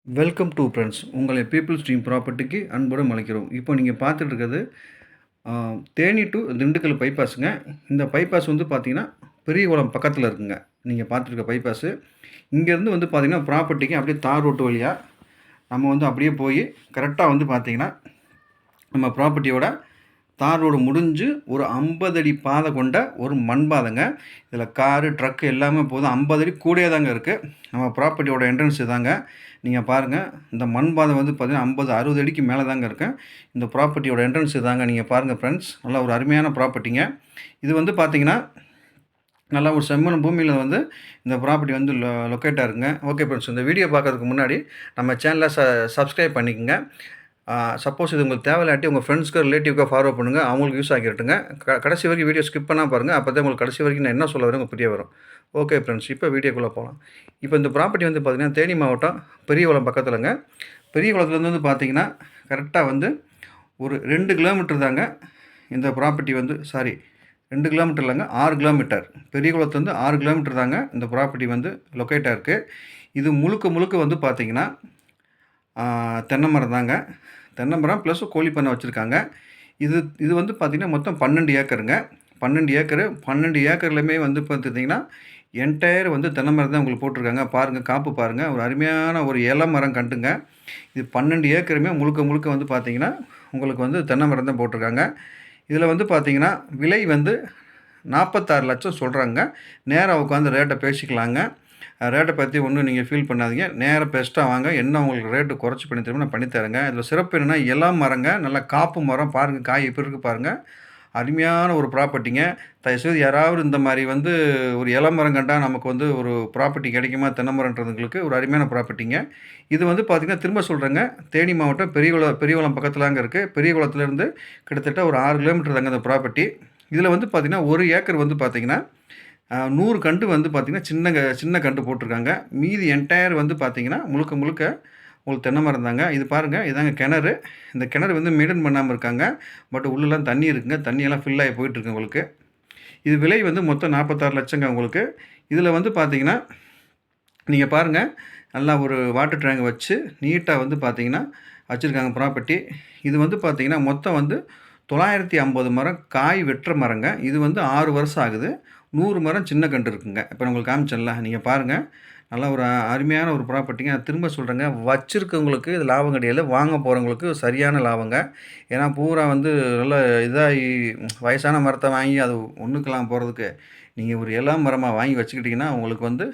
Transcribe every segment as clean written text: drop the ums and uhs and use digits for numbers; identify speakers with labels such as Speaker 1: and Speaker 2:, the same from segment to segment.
Speaker 1: Welcome to friends. உங்களை peoples dream ப்ராப்பர்ட்டிக்கு அன்புடன் அழைக்கிறோம். இப்போ நீங்கள் பார்த்துட்டு இருக்கிறது தேனி டு திண்டுக்கல் பைபாஸுங்க. இந்த பைபாஸ் வந்து பார்த்தீங்கன்னா, பெரியகுளம் பக்கத்தில் இருக்குங்க. நீங்கள் பார்த்துருக்க பைபாஸு. இங்கேருந்து வந்து பார்த்தீங்கன்னா, ப்ராப்பர்ட்டிக்கு அப்படியே தார் ரோட்டு வழியா நம்ம வந்து அப்படியே போய் கரெக்டாக வந்து பார்த்தீங்கன்னா, நம்ம ப்ராப்பர்ட்டியோட தார் ரோடு முடிஞ்சு ஒரு 50 அடி பாதை கொண்ட ஒரு மண் பாதைங்க. இதில் காரு, ட்ரக்கு எல்லாமே போதும். 50 அடி கூடயே தாங்க இருக்குது. நம்ம ப்ராப்பர்ட்டியோட என்ட்ரன்ஸ் இதாங்க. நீங்கள் பாருங்கள், இந்த மண் பாதை வந்து பார்த்தீங்கன்னா 50, 60 அடிக்கு மேலே தாங்க இருக்குது. இந்த ப்ராப்பர்ட்டியோட என்ட்ரன்ஸ் இதாங்க. நீங்கள் பாருங்கள் ஃப்ரெண்ட்ஸ், நல்லா ஒரு அருமையான ப்ராப்பர்ட்டிங்க. இது வந்து பார்த்தீங்கன்னா, நல்லா ஒரு செம்மண் பூமியில் வந்து இந்த ப்ராப்பர்ட்டி வந்து லொக்கேட்டாக இருக்குங்க. ஓகே ஃப்ரெண்ட்ஸ், இந்த வீடியோ பார்க்கறதுக்கு முன்னாடி நம்ம சேனலை சப்ஸ்கிரைப் பண்ணிக்கோங்க. சப்போஸ் இது உங்களுக்கு தேவையில்லாட்டி உங்கள் ஃப்ரெண்ட்ஸ்க்கு ரிலேட்டிவ்க்காக ஃபார்வர்ட் பண்ணுங்கள். அவங்களுக்கு யூஸ் ஆகிட்டுங்க. கடைசி வரைக்கும் வீடியோ ஸ்கிப் பண்ணால் பாருங்கள். அப்போ தான் உங்களுக்கு கடைசி வரைக்கும் நான் என்ன சொல்ல வரேன் உங்களுக்கு புரிய வரும். ஓகே ஃப்ரெண்ட்ஸ், இப்போ வீடியோக்குள்ளே போகலாம். இப்போ இந்த ப்ராப்பர்ட்டி வந்து பார்த்திங்கன்னா, தேனி மாவட்டம் பெரியகுளம் பக்கத்தில்ங்க. பெரியகுளத்துலேருந்து வந்து பார்த்திங்கன்னா, கரெக்டாக வந்து ஒரு 2 கிலோமீட்டர் தாங்க இந்த ப்ராப்பர்ட்டி வந்து 2 கிலோமீட்டர் இல்லைங்க, 6 கிலோமீட்டர். பெரியகுளத்துலேருந்து 6 கிலோமீட்டர் தாங்க இந்த ப்ராப்பர்ட்டி வந்து லொக்கேட்டாக இருக்குது. இது முழுக்க வந்து பார்த்திங்கன்னா, தென்னை மரம் தாங்க. தென்னை மரம் ப்ளஸ் கோழி பண்ணை வச்சுருக்காங்க. இது வந்து பார்த்திங்கன்னா, மொத்தம் 12 ஏக்கருங்க. 12 ஏக்கரு. 12 ஏக்கர்லையுமே வந்து பார்த்துட்டிங்கன்னா, என்டையர் வந்து தென்னை மரம் தான் உங்களுக்கு போட்டிருக்காங்க. பாருங்கள், காப்பு பாருங்கள். ஒரு அருமையான ஒரு இலை மரம் கண்டுங்க. இது 12 ஏக்கருமே முழுக்க வந்து பார்த்திங்கன்னா, உங்களுக்கு வந்து தென்னை மரம் தான் போட்டிருக்காங்க. இதில் வந்து பார்த்திங்கன்னா, விலை வந்து 46 லட்சம் சொல்கிறாங்க. நேராக உட்காந்து ரேட்டை பேசிக்கலாங்க. ரேட்டை பற்றி ஒன்றும் நீங்கள் ஃபீல் பண்ணாதீங்க. நேராக பெஸ்ட்டாக வாங்க. என்ன உங்களுக்கு ரேட்டு குறைச்சி பண்ணி தருமோ நான் பண்ணித்தரேங்க. இதில் சிறப்பு என்னென்னா, இளம் மரங்க, நல்லா காப்பு மரம். பாருங்கள், காய் எப்படி இருக்குது பாருங்கள். அருமையான ஒரு ப்ராப்பர்ட்டிங்க. தயவுசெய்து யாராவது இந்த மாதிரி வந்து ஒரு இளம் மரம் கண்டால் நமக்கு வந்து ஒரு ப்ராப்பர்ட்டி கிடைக்குமா தென்னை மரன்றதுங்களுக்கு ஒரு அருமையான ப்ராப்பர்ட்டிங்க. இது வந்து பார்த்திங்கன்னா, திரும்ப சொல்கிறேங்க, தேனி மாவட்டம் பெரியகுளம் பக்கத்தில் தாங்க இருக்குது. பெரியகுளத்துலேருந்து கிட்டத்தட்ட ஒரு 6 கிலோமீட்டர் தாங்க இந்த ப்ராப்பர்ட்டி. இதில் வந்து பார்த்திங்கன்னா, 1 ஏக்கர் வந்து பார்த்திங்கன்னா 100 கன்று வந்து பார்த்திங்கன்னா சின்ன கன்று போட்டிருக்காங்க. மீதி என்டையர் வந்து பார்த்திங்கன்னா முழுக்க உங்களுக்கு தென்னை மரம் தாங்க. இது பாருங்கள், இதாங்க கிணறு. இந்த கிணறு வந்து மெயின்டைன் பண்ணாமல் இருக்காங்க. பட் உள்ளெல்லாம் தண்ணி இருக்குங்க. தண்ணியெல்லாம் ஃபில் ஆகி போயிட்டுருக்கு உங்களுக்கு. இது விலை வந்து மொத்தம் 46 லட்சங்க உங்களுக்கு. இதில் வந்து பார்த்திங்கன்னா, நீங்கள் பாருங்கள், நல்லா ஒரு வாட்டர் டேங்க் வச்சு நீட்டாக வந்து பார்த்திங்கன்னா வச்சுருக்காங்க ப்ராப்பர்ட்டி. இது வந்து பார்த்திங்கன்னா, மொத்தம் வந்து 950 மரம் காய் வெட்டுற மரங்க. இது வந்து 6 வருஷம் ஆகுது. 100 மரம் சின்ன கன்று இருக்குங்க. இப்போ நான் உங்களுக்கு காமிச்சேன்ல, நீங்கள் பாருங்கள். நல்லா ஒரு அருமையான ஒரு ப்ராப்பர்ட்டிங்க. நான் திரும்ப சொல்கிறேங்க, வச்சுருக்கவங்களுக்கு இது லாபம் கிடையாது. வாங்க போகிறவங்களுக்கு சரியான லாபங்க. ஏன்னா பூரா வந்து நல்லா இதாகி வயசான மரத்தை வாங்கி அது ஒன்றுக்கெல்லாம் போகிறதுக்கு நீங்கள் ஒரு இளம் மரமாக வாங்கி வச்சுக்கிட்டிங்கன்னா உங்களுக்கு வந்து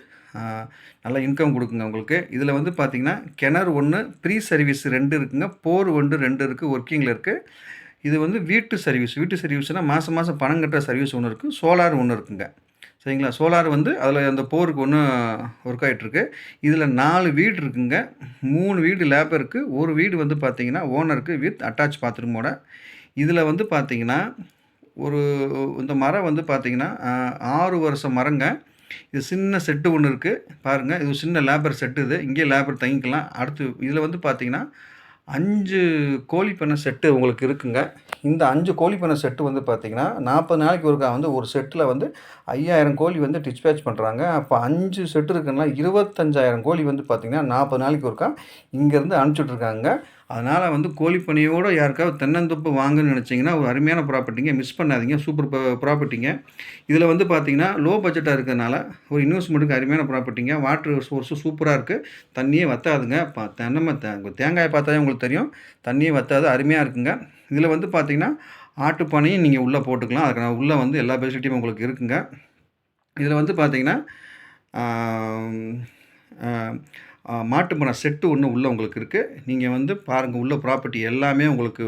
Speaker 1: நல்ல இன்கம் கொடுக்குங்க உங்களுக்கு. இதில் வந்து பார்த்திங்கன்னா, கிணறு 1, ப்ரீ சர்வீஸ் 2 இருக்குங்க. போர் 2 இருக்குது, ஒர்க்கிங்கில் இருக்குது. இது வந்து வீட்டு சர்வீஸ்னால் மாதம் பணம் கட்டுற சர்வீஸ் ஒன்று இருக்குது. சோலார் ஒன்று இருக்குங்க. சரிங்களா? சோலார் வந்து அதில் அந்த போருக்கு ஒன்று ஒர்க் ஆகிட்டுருக்கு. இதில் 4 வீடு இருக்குங்க. 3 வீடு லேபருக்கு, 1 வீடு வந்து பார்த்திங்கன்னா ஓனருக்கு வித் அட்டாச் பாத்ரூமோட. இதில் வந்து பார்த்திங்கன்னா, இந்த மரம் வந்து பார்த்திங்கன்னா 6 வருஷம் மரங்க. இது சின்ன செட்டு ஒன்று இருக்குது பாருங்கள். இது சின்ன லேபர் செட்டு. இது இங்கேயே லேபர் தங்கிக்கலாம். அடுத்து இதில் வந்து பார்த்திங்கன்னா 5 கோழி பண்ணை செட்டு உங்களுக்கு இருக்குங்க. இந்த 5 கோழி பண்ணை செட்டு வந்து பார்த்திங்கன்னா, 40 நாளைக்கு ஒருக்கா வந்து ஒரு செட்டில் வந்து 5000 கோழி வந்து டிஸ்பேச் பண்ணுறாங்க. அப்போ 5 செட்டு இருக்குன்னா 25,000 கோழி வந்து பார்த்திங்கன்னா 40 நாளைக்கு ஒருக்கா இங்கேருந்து அனுப்பிச்சுட்ருக்காங்க. அதனால் வந்து கோழி பண்ணையோடு யாருக்காவது தென்னந்தோப்பு வாங்கன்னு நினச்சிங்கன்னா, ஒரு அருமையான ப்ராப்பர்ட்டிங்க. மிஸ் பண்ணாதீங்க. சூப்பர் ப்ராப்பர்ட்டிங்க. இதில் வந்து பார்த்திங்கன்னா, லோ பட்ஜெட்டாக இருக்கிறதுனால ஒரு இன்வெஸ்ட்மெண்ட்டுக்கு அருமையான ப்ராப்பர்ட்டிங்க. வாட்டர் சோர்ஸும் சூப்பராக இருக்குது. தண்ணியே வற்றாதுங்க. தேங்காயை பார்த்தாலே உங்களுக்கு தெரியும், தண்ணியே வற்றாது. அருமையாக இருக்குங்க. இதில் வந்து பார்த்திங்கன்னா, ஆட்டுப்பானையும் நீங்கள் உள்ளே போட்டுக்கலாம். அதுக்கான உள்ளே வந்து எல்லா ஃபெசிலிட்டியும் உங்களுக்கு இருக்குங்க. இதில் வந்து பார்த்திங்கன்னா, மாட்டு பண்ணை செட்டு ஒன்று உள்ளே உங்களுக்கு இருக்குது. நீங்கள் வந்து பாருங்கள், உள்ள ப்ராப்பர்ட்டி எல்லாமே உங்களுக்கு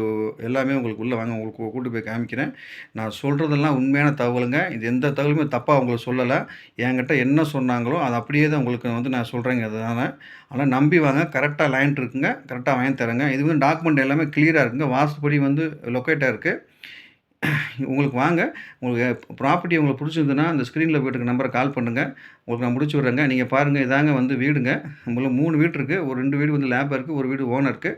Speaker 1: உள்ளே வாங்க, உங்களுக்கு கூட்டு போய் காமிக்கிறேன். நான் சொல்கிறதெல்லாம் உண்மையான தகவலுங்க. இது எந்த தகவலுமே தப்பாக உங்களுக்கு சொல்லலை. என்கிட்ட என்ன சொன்னாங்களோ அது அப்படியே தான் உங்களுக்கு வந்து நான் சொல்கிறேங்க. அதனால் ஆனால் நம்பி வாங்க. கரெக்டாக லைன் இருக்குங்க. கரெக்டாக வாங்கி தரேங்க. இது வந்து டாக்குமெண்ட் எல்லாமே கிளியராக இருக்குங்க. வாஸ்துப்படி வந்து லொக்கேட்டாக இருக்குது. உங்களுக்கு வாங்க. உங்களுக்கு ப்ராப்பர்ட்டி உங்களுக்கு புடிச்சிருந்ததுன்னா, அந்த ஸ்க்ரீன்ல போயிட்டுருக்க நம்பருக்கு கால் பண்ணுங்க. உங்களுக்கு நான் முடிச்சு விட்றேங்க. நீங்க பாருங்க இதாங்க வந்து வீடுங்க. நம்மள 3 வீடு இருக்கு. ஒரு 2 வீடு வந்து லேபா இருக்கு. ஒரு வீடு ஓனருக்கு.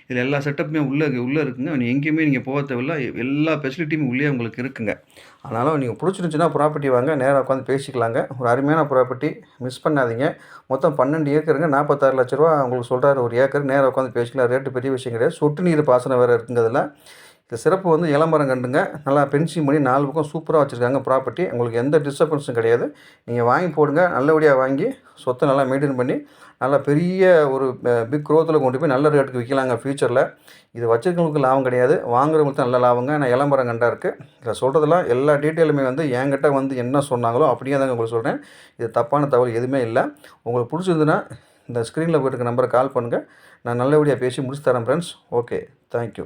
Speaker 1: இதில எல்லா செட்டப்புமே உள்ள இருக்குங்க. எங்கேயுமே நீங்க போக தேவையில்ல. எல்லா ஃபெசிலிட்டியுமே உள்ளேயே உங்களுக்கு இருக்குங்க. அதனால நீங்க புடிச்சிருந்துச்சுன்னா ப்ராப்பர்ட்டி வாங்க. நேரா உட்காந்து பேசிக்கலாங்க. ஒரு அருமையான ப்ராப்பர்ட்டி. மிஸ் பண்ணாதீங்க. மொத்தம் 12 ஏக்கருங்க. ரூ. 46,00,000 உங்களுக்கு சொல்றாரு ஒரு ஏக்கர். நேரா உட்காந்து பேசிக்கலாம். ரேட்டு பெரிய விஷயம் கிடையாது. சொட்டு நீர் பாசனம் வேற இருக்குங்க அதில. இந்த சிறப்பு வந்து இளமரம் கண்டுங்க. நல்லா பென்சிங் பண்ணி 4 பக்கம் சூப்பரா வச்சிருக்காங்க ப்ராப்பர்ட்டி. உங்களுக்கு எந்த டிஸ்டர்பன்ஸும் கிடையாது. நீங்க வாங்கி போடுங்க. நல்லபடியா வாங்கி சொத்த நல்லா மெயின்டெயின் பண்ணி, நல்லா பெரிய ஒரு பிக் குரோத்ல கொண்டு போய் நல்ல ரேட்டுக்கு விக்கலாங்க ஃபியூச்சர்ல. இது வச்சிருக்கவங்களுக்கு லாபம் கிடையாது. வாங்குறவங்களுக்கு தான் நல்ல லாபங்க. ஏன்னா இளமரம் கண்டா இருக்கு. இதில சொல்றதெல்லாம் எல்லா டீட்டெயிலுமே வந்து என்கிட்ட வந்து என்ன சொன்னாங்களோ அப்படியே தாங்க உங்களுக்கு சொல்றேன். இது தப்பான தகவல் எதுவுமே இல்ல. உங்களுக்கு புடிச்சிருந்ததுன்னா, இந்த ஸ்க்ரீன்ல போயிட்டுருக்க நம்பருக்கு கால் பண்ணுங்க. நான் நல்லபடியா பேசி முடிச்சு தரேன் ஃப்ரெண்ட்ஸ். ஓகே. Thank you.